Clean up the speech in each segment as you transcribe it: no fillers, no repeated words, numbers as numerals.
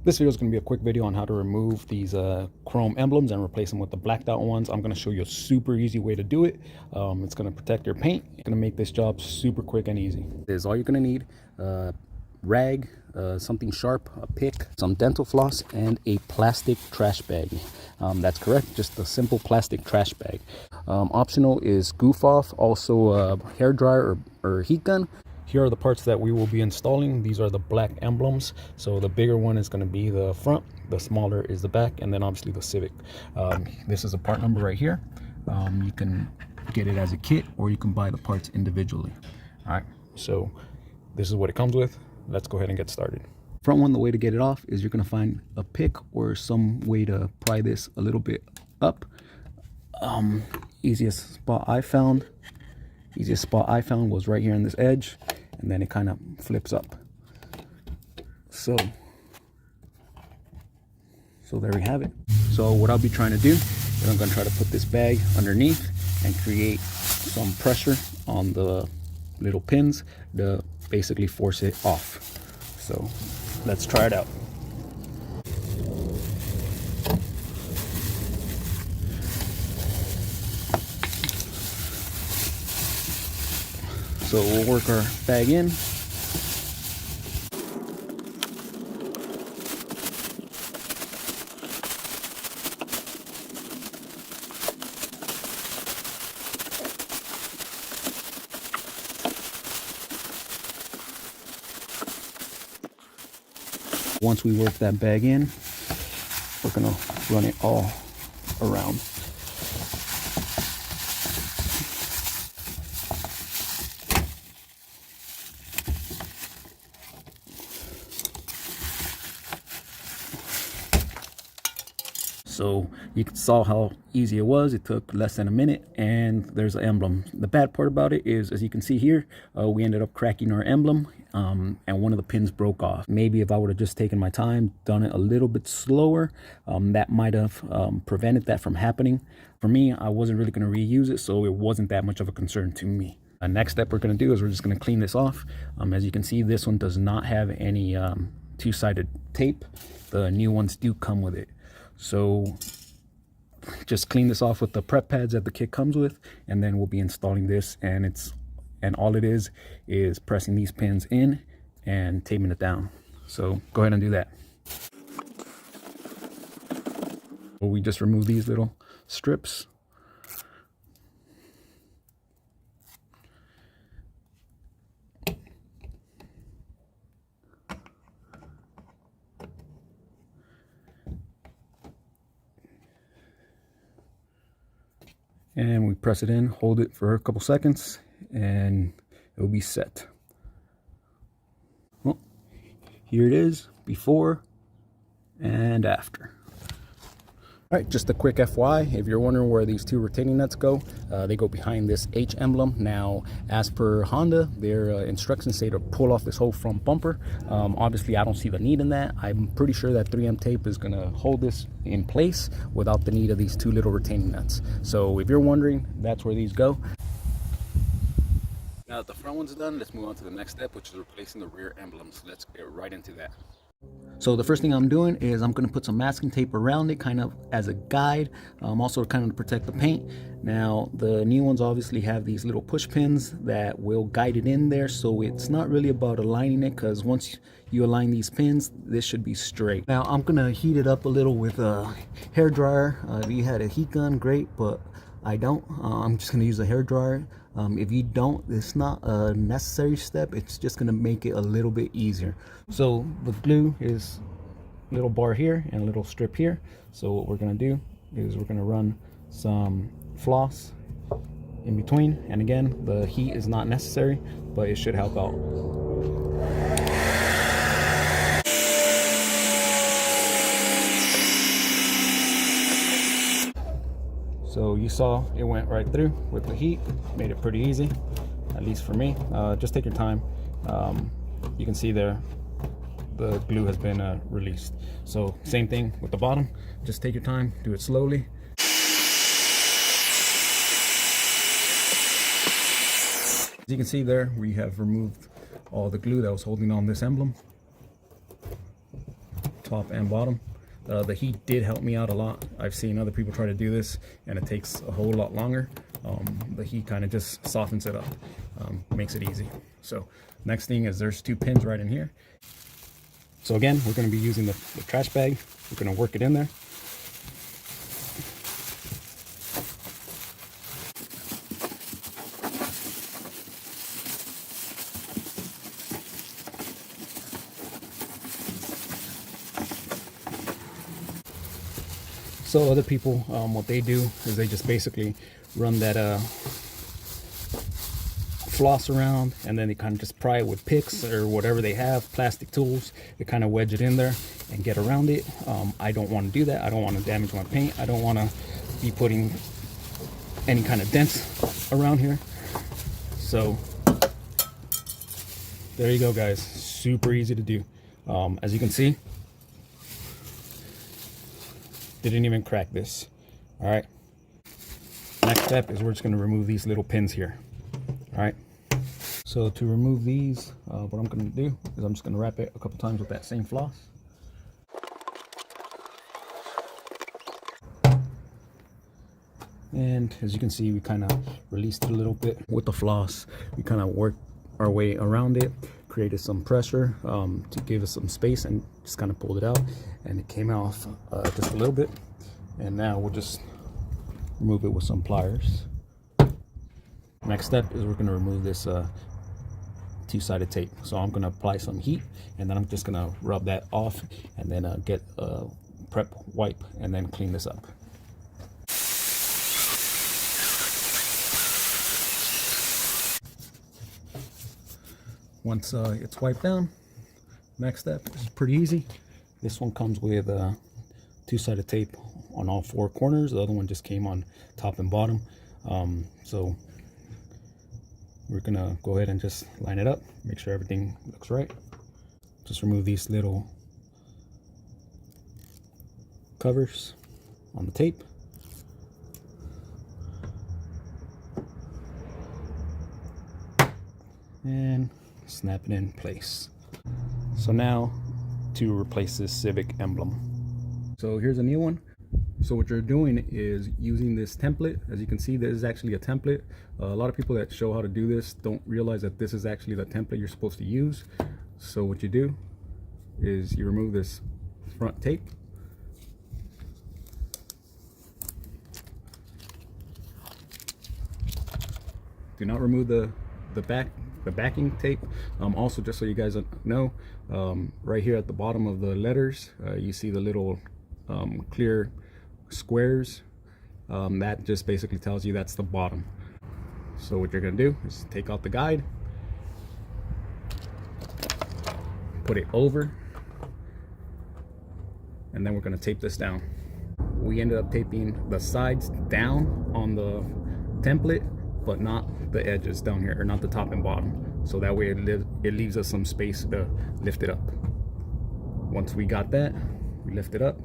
This video is going to be a quick video on how to remove these chrome emblems and replace them with the blacked out ones. I'm going to show you a super easy way to do it. It's going to protect your paint. It's going to make this job super quick and easy. Is all you're going to need: rag, something sharp, a pick, some dental floss, and a plastic trash bag. That's correct, just a simple plastic trash bag. Optional is goof off, also a hair dryer or heat gun. Here are the parts that we will be installing. These are the black emblems. So the bigger one is going to be the front, the smaller is the back, and then obviously the Civic. This is a part number right here. You can get it as a kit or you can buy the parts individually. All right, so this is what it comes with. Let's go ahead and get started. Front one, the way to get it off is you're going to find a pick or some way to pry this a little bit up. Easiest spot I found was right here on this edge, and then it kind of flips up. So there we have it. So what I'll be trying to do is I'm going to try to put this bag underneath and create some pressure on the little pins to basically force it off. So let's try it out. So we'll work our bag in. Once we work that bag in, we're gonna run it all around. So you saw how easy it was. It took less than a minute, and there's an emblem. The bad part about it is, as you can see here, we ended up cracking our emblem, and one of the pins broke off. Maybe if I would have just taken my time, done it a little bit slower, that might have prevented that from happening. For me, I wasn't really going to reuse it, so it wasn't that much of a concern to me. The next step we're going to do is we're just going to clean this off. As you can see, this one does not have any two-sided tape. The new ones do come with it. So just clean this off with the prep pads that the kit comes with, and then we'll be installing this, and all it is pressing these pins in and taping it down. So go ahead and do that. We just remove these little strips. And we press it in, hold it for a couple seconds, and it will be set. Well, here it is, before and after. All right, just a quick FYI, if you're wondering where these two retaining nuts go, they go behind this H emblem. Now, as per Honda, their instructions say to pull off this whole front bumper. Obviously, I don't see the need in that. I'm pretty sure that 3M tape is going to hold this in place without the need of these two little retaining nuts. So if you're wondering, that's where these go. Now that the front one's done, let's move on to the next step, which is replacing the rear emblems. Let's get right into that. So the first thing I'm doing is I'm going to put some masking tape around it, kind of as a guide, also kind of to protect the paint. Now the new ones obviously have these little push pins that will guide it in there, so it's not really about aligning it, because once you align these pins, this should be straight. Now I'm going to heat it up a little with a hair dryer. If you had a heat gun, great, but I don't. I'm just going to use a hair dryer. If you don't, it's not a necessary step. It's just going to make it a little bit easier. So the glue is a little bar here and a little strip here. So what we're going to do is we're going to run some floss in between. And again, the heat is not necessary, but it should help out. So you saw it went right through with the heat, made it pretty easy, at least for me. Just take your time. You can see there, the glue has been released. So same thing with the bottom, just take your time, do it slowly. As you can see there, we have removed all the glue that was holding on this emblem. top and bottom. The heat did help me out a lot. I've seen other people try to do this and it takes a whole lot longer. The heat kind of just softens it up, makes it easy. So next thing is there's 2 pins right in here. So again, we're going to be using the trash bag. We're going to work it in there. So other people, what they do is they just basically run that floss around, and then they kind of just pry it with picks or whatever they have, plastic tools. They kind of wedge it in there and get around it. I don't want to do that. I don't want to damage my paint. I don't want to be putting any kind of dents around here. So there you go, guys. Super easy to do. As you can see, didn't even crack this. All right, next step is we're just going to remove these little pins here. All right, so to remove these, what I'm going to do is I'm just going to wrap it a couple times with that same floss. And as you can see, we kind of released it a little bit with the floss. We kind of worked our way around it, created some pressure to give us some space, and just kind of pulled it out, and it came off just a little bit. And now we'll just remove it with some pliers. Next step is we're going to remove this 2-sided tape. So I'm going to apply some heat, and then I'm just going to rub that off, and then get a prep wipe and then clean this up. Once it's wiped down, next step is pretty easy. This one comes with 2-sided tape on all 4 corners. The other one just came on top and bottom. So we're gonna go ahead and just line it up, make sure everything looks right. Just remove these little covers on the tape. And snap it in place. So now to replace this civic emblem. So here's a new one. So what you're doing is using this template. As you can see, this is actually a template. A lot of people that show how to do this don't realize that this is actually the template you're supposed to use. So what you do is you remove this front tape. Do not remove the backing tape. Also, just so you guys know, right here at the bottom of the letters, you see the little clear squares. That just basically tells you that's the bottom. So what you're gonna do is take out the guide, put it over, and then we're gonna tape this down. We ended up taping the sides down on the template, but not the edges down here, or not the top and bottom. So that way it leaves us some space to lift it up. Once we got that, we lift it up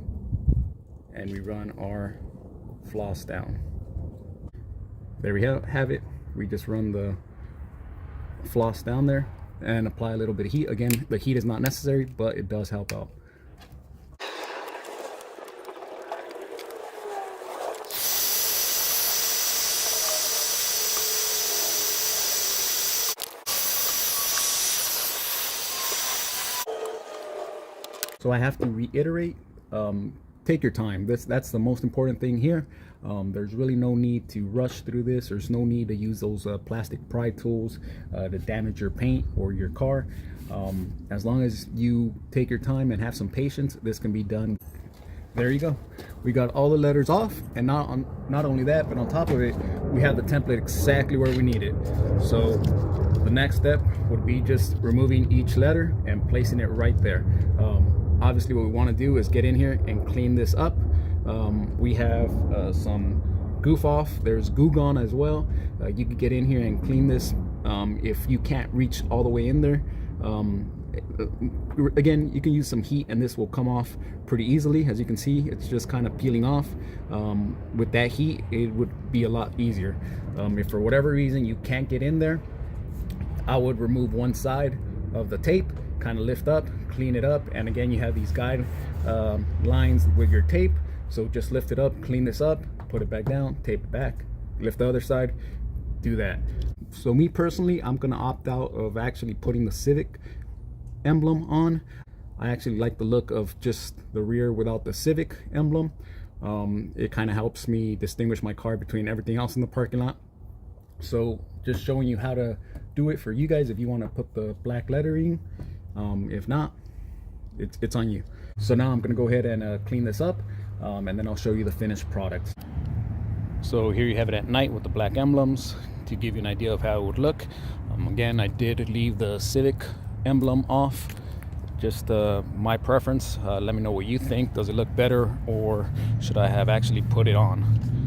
and we run our floss down. There we have it. We just run the floss down there and apply a little bit of heat. Again, the heat is not necessary, but it does help out. So I have to reiterate, take your time. That's the most important thing here. There's really no need to rush through this. There's no need to use those plastic pry tools to damage your paint or your car. As long as you take your time and have some patience, this can be done. There you go. We got all the letters off, and not only that, but on top of it, we have the template exactly where we need it. So the next step would be just removing each letter and placing it right there. Obviously, what we want to do is get in here and clean this up. We have some goof off. There's Goo Gone as well. You can get in here and clean this if you can't reach all the way in there. Again, you can use some heat and this will come off pretty easily. As you can see, it's just kind of peeling off. With that heat, it would be a lot easier. If for whatever reason you can't get in there, I would remove one side of the tape, kind of lift up, clean it up, and again, you have these guide lines with your tape. So just lift it up, clean this up, put it back down, tape it back, lift the other side, do that. So me personally, I'm gonna opt out of actually putting the Civic emblem on. I actually like the look of just the rear without the Civic emblem. It kind of helps me distinguish my car between everything else in the parking lot. So just showing you how to do it for you guys if you want to put the black lettering. If not, it's on you. So now I'm gonna go ahead and clean this up, and then I'll show you the finished product. So here you have it at night with the black emblems to give you an idea of how it would look. Again, I did leave the Civic emblem off, just my preference. Let me know what you think. Does it look better, or should I have actually put it on?